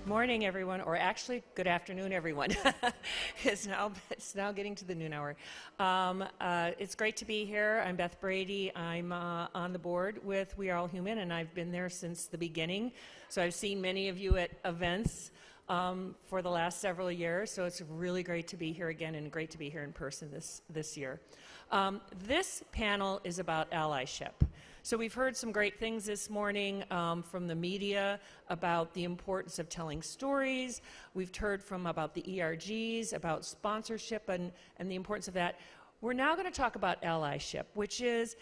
Morning, everyone, or actually, good afternoon, everyone. It's now getting to the noon hour. It's great to be here. I'm Beth Brady. I'm on the board with We Are All Human, and I've been there since the beginning. So I've seen many of you at events for the last several years. So it's really great to be here again, and great to be here in person this year. This panel is about allyship. So we've heard some great things this morning from the media about the importance of telling stories. We've heard about the ERGs, about sponsorship and the importance of that. We're now going to talk about allyship, which is,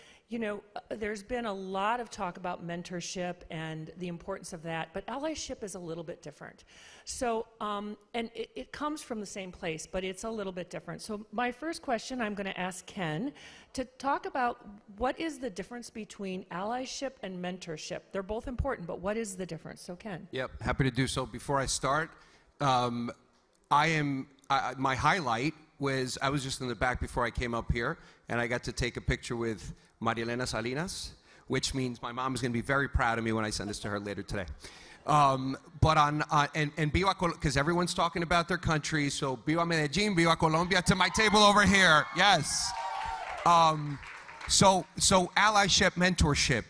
there's been a lot of talk about mentorship and the importance of that, but allyship is a little bit different. So, and it comes from the same place, but it's a little bit different. So my first question, I'm going to ask Ken to talk about what is the difference between allyship and mentorship. They're both important, but what is the difference? So Ken. Yep, happy to do so. Before I start, my highlight was I was just in the back before I came up here, and I got to take a picture with Marielena Salinas, which means my mom is going to be very proud of me when I send this to her later today. And Viva Colombia, because everyone's talking about their country, so Viva Medellin, Viva Colombia, to my table over here, yes. So allyship, mentorship.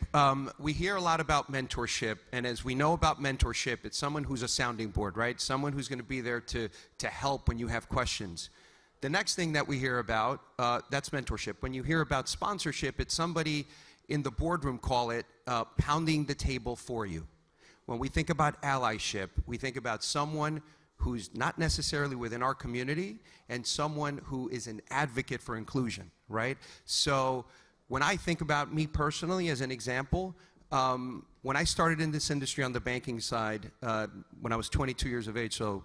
We hear a lot about mentorship, and as we know about mentorship, it's someone who's a sounding board, right? Someone who's going to be there to help when you have questions. The next thing that we hear about, that's mentorship. When you hear about sponsorship, it's somebody in the boardroom call it pounding the table for you. When we think about allyship, we think about someone who's not necessarily within our community and someone who is an advocate for inclusion, right? So when I think about me personally as an example, when I started in this industry on the banking side, when I was 22 years of age, so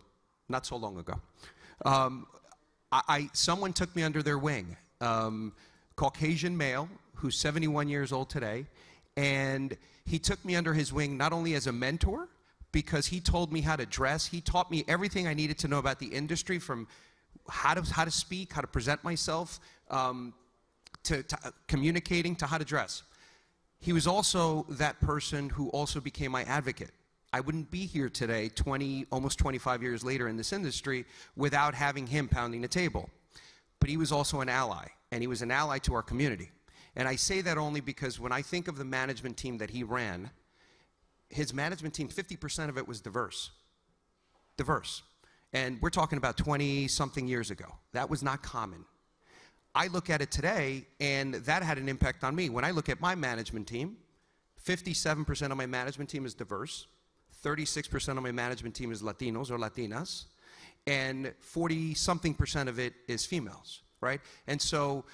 not so long ago, someone took me under their wing, Caucasian male who's 71 years old today, and he took me under his wing not only as a mentor, because he told me how to dress, he taught me everything I needed to know about the industry, from how to speak, how to present myself, to communicating, to how to dress. He was also that person who also became my advocate. I wouldn't be here today, almost 25 years later in this industry, without having him pounding the table. But he was also an ally, and he was an ally to our community. And I say that only because when I think of the management team that he ran, his management team, 50% of it was diverse. Diverse. And we're talking about 20-something years ago. That was not common. I look at it today, and that had an impact on me. When I look at my management team, 57% of my management team is diverse. 36% of my management team is Latinos or Latinas, and 40-something% of it is females, right? And so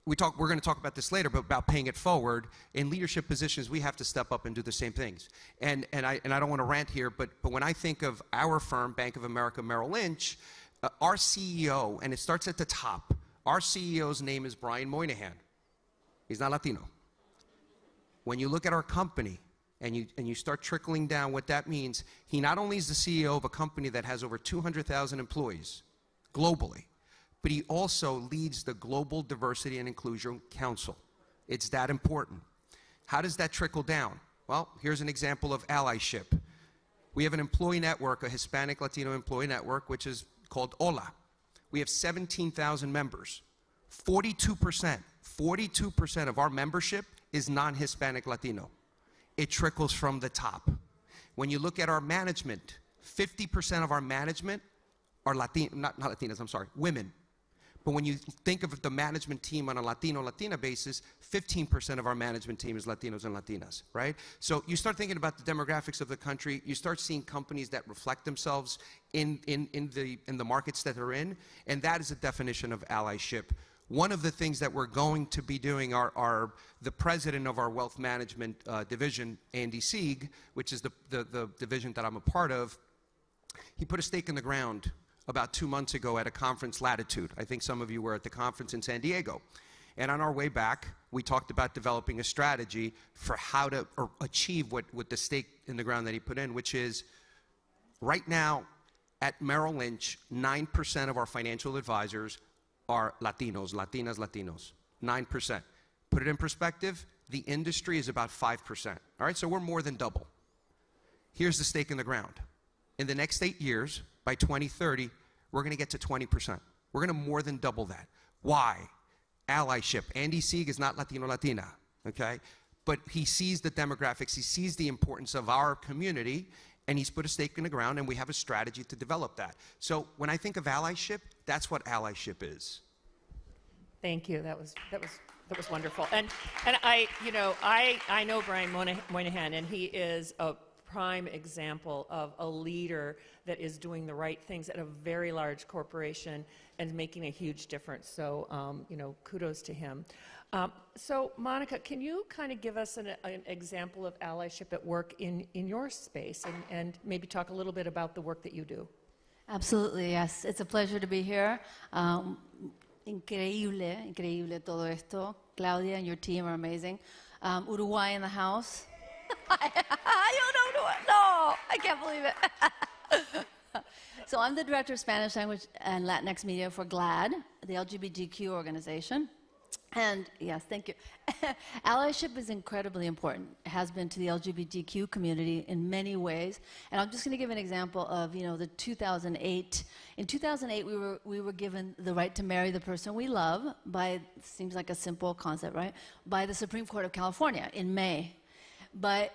we're going to talk about this later, but about paying it forward. In leadership positions, we have to step up and do the same things. And I don't want to rant here, but when I think of our firm, Bank of America Merrill Lynch, our CEO, and it starts at the top, our CEO's name is Brian Moynihan. He's not Latino. When you look at our company, and you start trickling down what that means, he not only is the CEO of a company that has over 200,000 employees globally, but he also leads the Global Diversity and Inclusion Council. It's that important. How does that trickle down? Well, here's an example of allyship. We have an employee network, a Hispanic Latino employee network, which is called HOLA. We have 17,000 members. 42% of our membership is non-Hispanic Latino. It trickles from the top. When you look at our management, 50% of our management are not Latinas, I'm sorry, women. But when you think of the management team on a Latino-Latina basis, 15% of our management team is Latinos and Latinas, right? So you start thinking about the demographics of the country, you start seeing companies that reflect themselves in the markets that they're in, and that is a definition of allyship. One of the things that we're going to be doing are the president of our wealth management division, Andy Sieg, which is the division that I'm a part of. He put a stake in the ground about 2 months ago at a conference, Latitude. I think some of you were at the conference in San Diego. And on our way back, we talked about developing a strategy for how to achieve what the stake in the ground that he put in, which is right now at Merrill Lynch, 9% of our financial advisors are Latinos, Latinas, Latinos, 9%. Put it in perspective, the industry is about 5%. All right, so we're more than double. Here's the stake in the ground. in the next 8 years, by 2030, we're going to get to 20%. We're going to more than double that. Why? Allyship. Andy Sieg is not Latino Latina, okay? But he sees the demographics, he sees the importance of our community, and he's put a stake in the ground, and we have a strategy to develop that. So when I think of allyship, that's what allyship is. Thank you. That was wonderful. And I know Brian Moynihan, and he is a prime example of a leader that is doing the right things at a very large corporation and making a huge difference. So, kudos to him. So, Monica, can you kind of give us an example of allyship at work in your space and maybe talk a little bit about the work that you do? Absolutely, yes. It's a pleasure to be here. Increíble todo esto. Claudia and your team are amazing. Uruguay in the house. No, I can't believe it. So I'm the Director of Spanish Language and Latinx Media for GLAD, the LGBTQ organization. And yes, thank you. Allyship is incredibly important. It has been to the LGBTQ community in many ways. And I'm just going to give an example of, the 2008. In 2008, we were given the right to marry the person we love by, seems like a simple concept, right? By the Supreme Court of California in May. But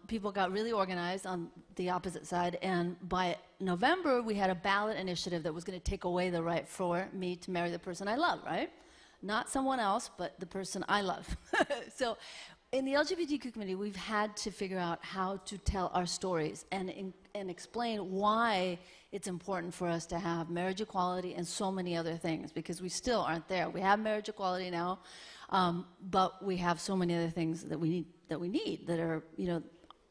people got really organized on the opposite side, and by November, we had a ballot initiative that was going to take away the right for me to marry the person I love, right? Not someone else, but the person I love. So in the LGBTQ community, we've had to figure out how to tell our stories and explain why it's important for us to have marriage equality and so many other things, because we still aren't there. We have marriage equality now, but we have so many other things that we need that are,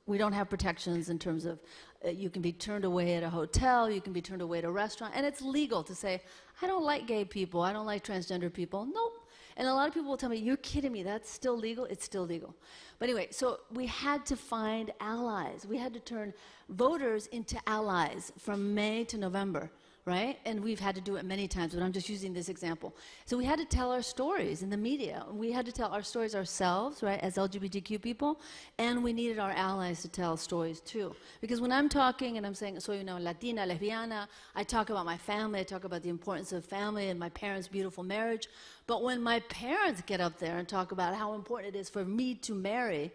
we don't have protections in terms of you can be turned away at a hotel, you can be turned away at a restaurant, and it's legal to say, I don't like gay people, I don't like transgender people. Nope. And a lot of people will tell me, you're kidding me, that's still legal? It's still legal. But anyway, so we had to find allies. We had to turn voters into allies from May to November, right? And we've had to do it many times, but I'm just using this example. So we had to tell our stories in the media. We had to tell our stories ourselves, right, as LGBTQ people, and we needed our allies to tell stories too. Because when I'm talking and I'm saying, soy una Latina, lesbiana, I talk about my family, I talk about the importance of family and my parents' beautiful marriage. But when my parents get up there and talk about how important it is for me to marry,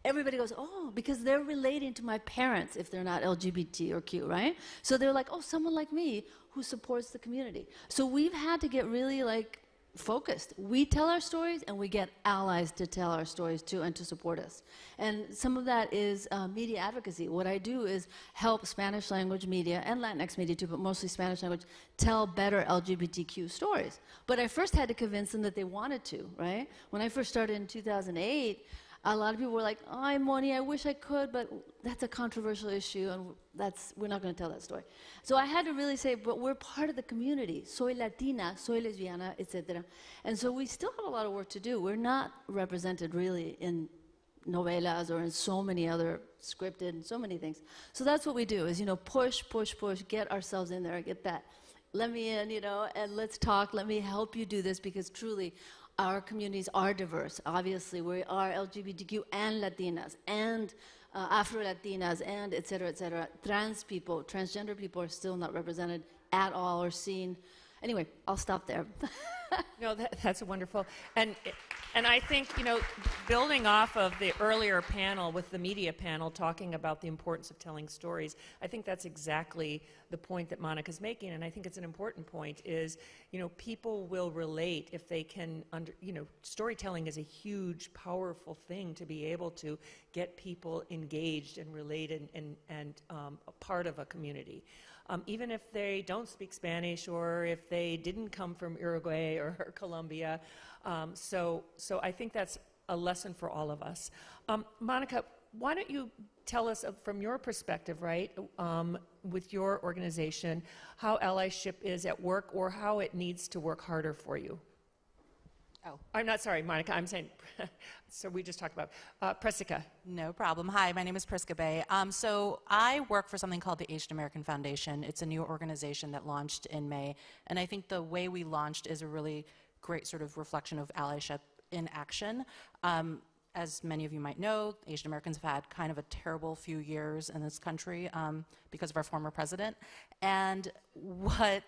everybody goes, oh, because they're relating to my parents if they're not LGBT or Q, right? So they're like, oh, someone like me who supports the community. So we've had to get really focused. We tell our stories and we get allies to tell our stories too and to support us. And some of that is media advocacy. What I do is help Spanish language media and Latinx media too, but mostly Spanish language, tell better LGBTQ stories. But I first had to convince them that they wanted to, right? When I first started in 2008, a lot of people were like, oh, Moni, I wish I could, but that's a controversial issue, and we're not going to tell that story. So I had to really say, but we're part of the community. Soy Latina, soy lesbiana, etc. And so we still have a lot of work to do. We're not represented really in novelas or in so many other scripted and so many things. So that's what we do is, push, get ourselves in there, get that. Let me in, and let's talk. Let me help you do this because truly, our communities are diverse. Obviously, we are LGBTQ and Latinas and Afro-Latinas and et cetera, trans people, transgender people are still not represented at all or seen. Anyway, I'll stop there. No, that's wonderful. And I think, building off of the earlier panel with the media panel talking about the importance of telling stories, I think that's exactly the point that Monica's making, and I think it's an important point, is, people will relate if they can, storytelling is a huge, powerful thing to be able to get people engaged and related and a part of a community. Even if they don't speak Spanish or if they didn't come from Uruguay or Colombia. So I think that's a lesson for all of us. Monica, why don't you tell us from your perspective, right, with your organization, how allyship is at work or how it needs to work harder for you? Oh. I'm not sorry, Monica, I'm saying, so we just talked about. Presica. No problem. Hi, my name is Priska Bay. So I work for something called the Asian American Foundation. It's a new organization that launched in May, and I think the way we launched is a really great sort of reflection of allyship in action. as many of you might know, Asian Americans have had kind of a terrible few years in this country because of our former president. And what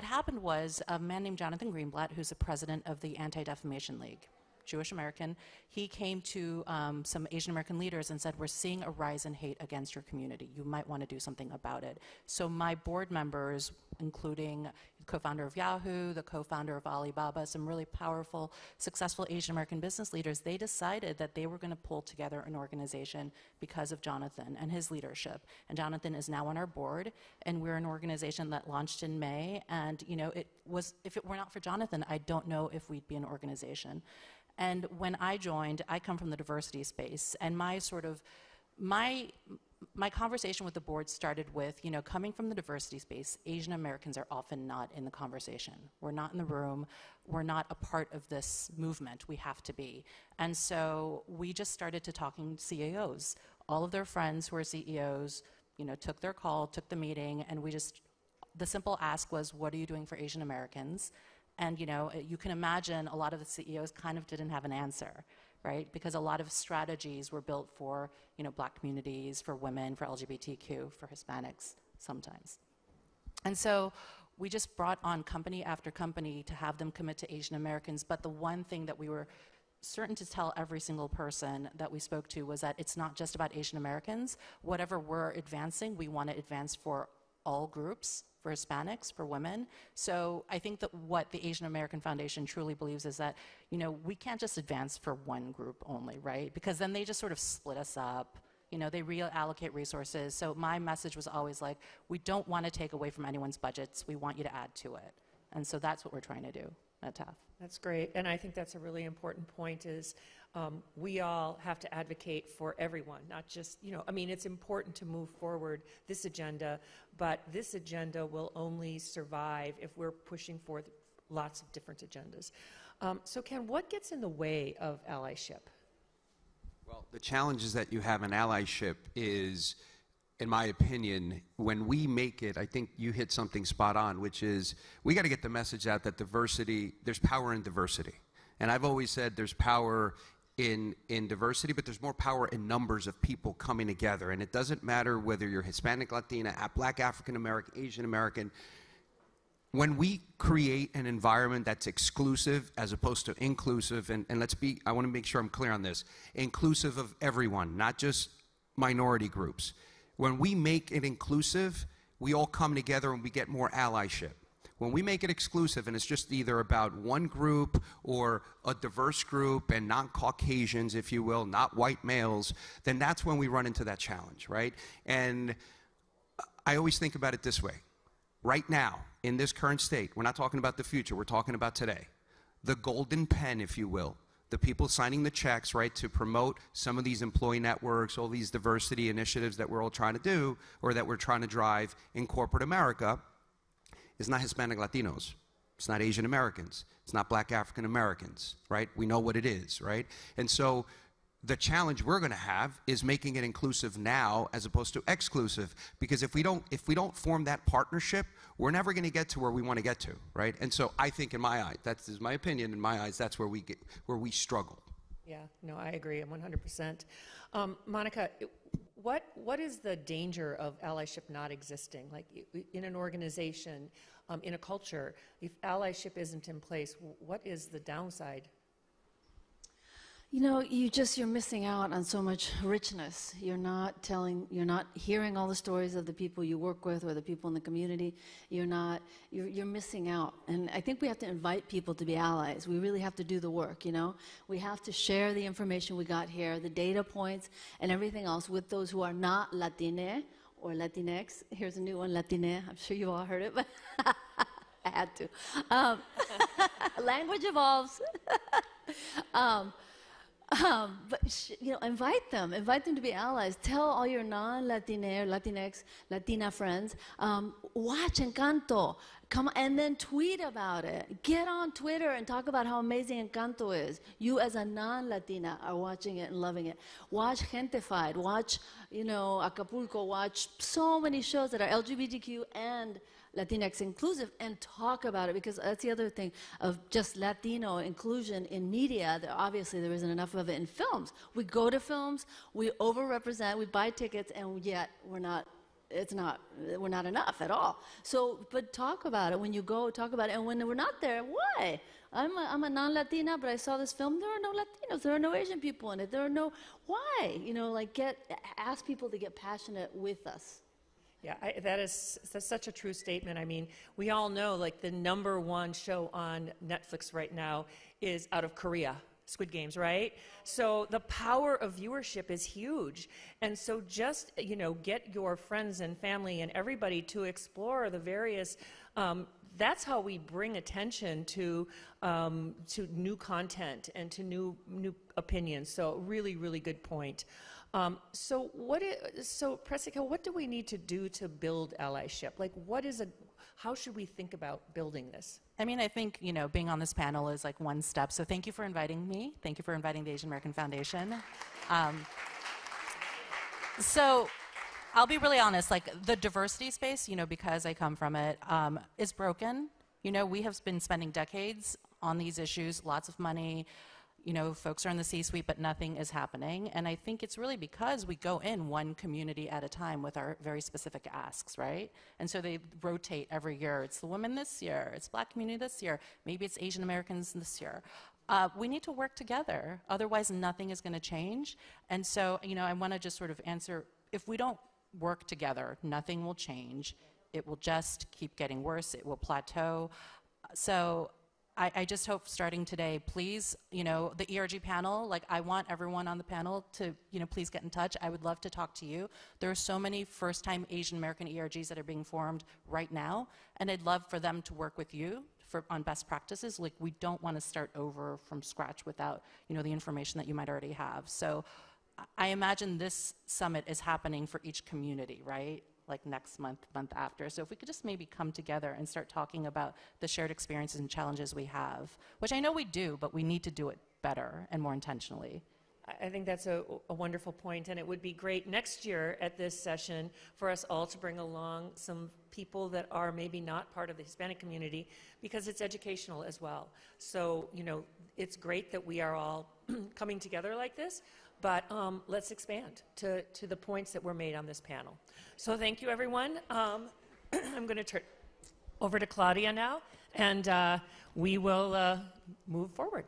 happened was a man named Jonathan Greenblatt, who's the president of the Anti-Defamation League, Jewish American, he came to some Asian American leaders and said, we're seeing a rise in hate against your community. You might want to do something about it. So my board members, including the co-founder of Yahoo, the co-founder of Alibaba, some really powerful, successful Asian American business leaders, they decided that they were going to pull together an organization because of Jonathan and his leadership. And Jonathan is now on our board, and we're an organization that launched in May. And if it were not for Jonathan, I don't know if we'd be an organization. And when I joined, I come from the diversity space, and my conversation with the board started with, coming from the diversity space, Asian Americans are often not in the conversation. We're not in the room. We're not a part of this movement. We have to be. And so we just started to talking CEOs. All of their friends who are CEOs, took their call, took the meeting, and the simple ask was, what are you doing for Asian Americans? And you can imagine a lot of the CEOs kind of didn't have an answer, right? Because a lot of strategies were built for Black communities, for women, for LGBTQ, for Hispanics sometimes. And so we just brought on company after company to have them commit to Asian Americans. But the one thing that we were certain to tell every single person that we spoke to was that it's not just about Asian Americans. Whatever we're advancing, we want to advance for all groups, for Hispanics, for women. So I think that what the Asian American Foundation truly believes is that, we can't just advance for one group only, right? Because then they just sort of split us up. They reallocate resources. So my message was always like, we don't want to take away from anyone's budgets. We want you to add to it. And so that's what we're trying to do at TAF. That's great, and I think that's a really important point is we all have to advocate for everyone, not just, it's important to move forward this agenda, but this agenda will only survive if we're pushing forth lots of different agendas. So Ken, what gets in the way of allyship? Well, the challenges that you have in allyship is, in my opinion, when we make it, I think you hit something spot on, which is we got to get the message out that there's power in diversity. And I've always said there's power in diversity, but there's more power in numbers of people coming together. And it doesn't matter whether you're Hispanic, Latina, Black, African American, Asian American. When we create an environment that's exclusive as opposed to inclusive, and I want to make sure I'm clear on this, inclusive of everyone, not just minority groups. When we make it inclusive, we all come together and we get more allyship. When we make it exclusive and it's just either about one group or a diverse group and non-Caucasians, if you will, not white males, then that's when we run into that challenge, right? And I always think about it this way. Right now, in this current state, we're not talking about the future, we're talking about today. The golden pen, if you will, the people signing the checks, right, to promote some of these employee networks, all these diversity initiatives that we're all trying to do or that we're trying to drive in corporate America is not Hispanic Latinos. It's not Asian Americans. It's not Black African Americans, right? We know what it is, right? And so the challenge we're going to have is making it inclusive now as opposed to exclusive, because if we don't form that partnership, we're never going to get to where we want to get to, right? And so I think, in my eyes, that is my opinion, in my eyes, that's where we struggle. Yeah, no, I agree, 100%. Monica, what is the danger of allyship not existing? Like in an organization, in a culture, if allyship isn't in place, what is the downside? You're missing out on so much richness. You're not hearing all the stories of the people you work with or the people in the community. You're missing out. And I think we have to invite people to be allies. We really have to do the work, We have to share the information we got here, the data points and everything else with those who are not Latine or Latinx. Here's a new one, Latine. I'm sure you all heard it, but I had to. Language evolves. But invite them to be allies. Tell all your non-Latina or Latinx, Latina friends, watch Encanto. Come and then tweet about it. Get on Twitter and talk about how amazing Encanto is. You as a non-Latina are watching it and loving it. Watch Gentified. Watch, Acapulco. Watch so many shows that are LGBTQ and Latinx inclusive, and talk about it, because that's the other thing of just Latino inclusion in media. Obviously, there isn't enough of it in films. We go to films, we overrepresent, we buy tickets, and yet we're not enough at all. So, but talk about it when you go, talk about it, and when we're not there, why? I'm a non-Latina, but I saw this film. There are no Latinos. There are no Asian people in it. There are no. Why? You know, like ask people to get passionate with us. Yeah, that's such a true statement. I mean, we all know, like, the #1 show on Netflix right now is out of Korea, Squid Games, right? So the power of viewership is huge. And so just, get your friends and family and everybody to explore the various, that's how we bring attention to new content and to new opinions. So really, really good point. So Pressica, what do we need to do to build allyship? Like, how should we think about building this? I mean, I think, being on this panel is like one step. So thank you for inviting me. Thank you for inviting the Asian American Foundation. So I'll be really honest, like the diversity space, because I come from it, is broken. We have been spending decades on these issues, lots of money. Folks are in the C-suite, but nothing is happening. And I think it's really because we go in one community at a time with our very specific asks, right? And so they rotate every year. It's the women this year. It's Black community this year. Maybe it's Asian Americans this year. We need to work together. Otherwise, nothing is going to change. And so, I want to just sort of answer, if we don't work together, nothing will change. It will just keep getting worse. It will plateau. So I just hope starting today, please, the ERG panel, like I want everyone on the panel to, please get in touch. I would love to talk to you. There are so many first-time Asian American ERGs that are being formed right now, and I'd love for them to work with you on best practices. Like, we don't want to start over from scratch without, the information that you might already have. So I imagine this summit is happening for each community, right? Like next month, month after. So if we could just maybe come together and start talking about the shared experiences and challenges we have, which I know we do, but we need to do it better and more intentionally. I think that's a wonderful point, and it would be great next year at this session for us all to bring along some people that are maybe not part of the Hispanic community, because it's educational as well. So, it's great that we are all coming together like this, but let's expand to the points that were made on this panel. So thank you, everyone. I'm going to turn over to Claudia now, and we will move forward.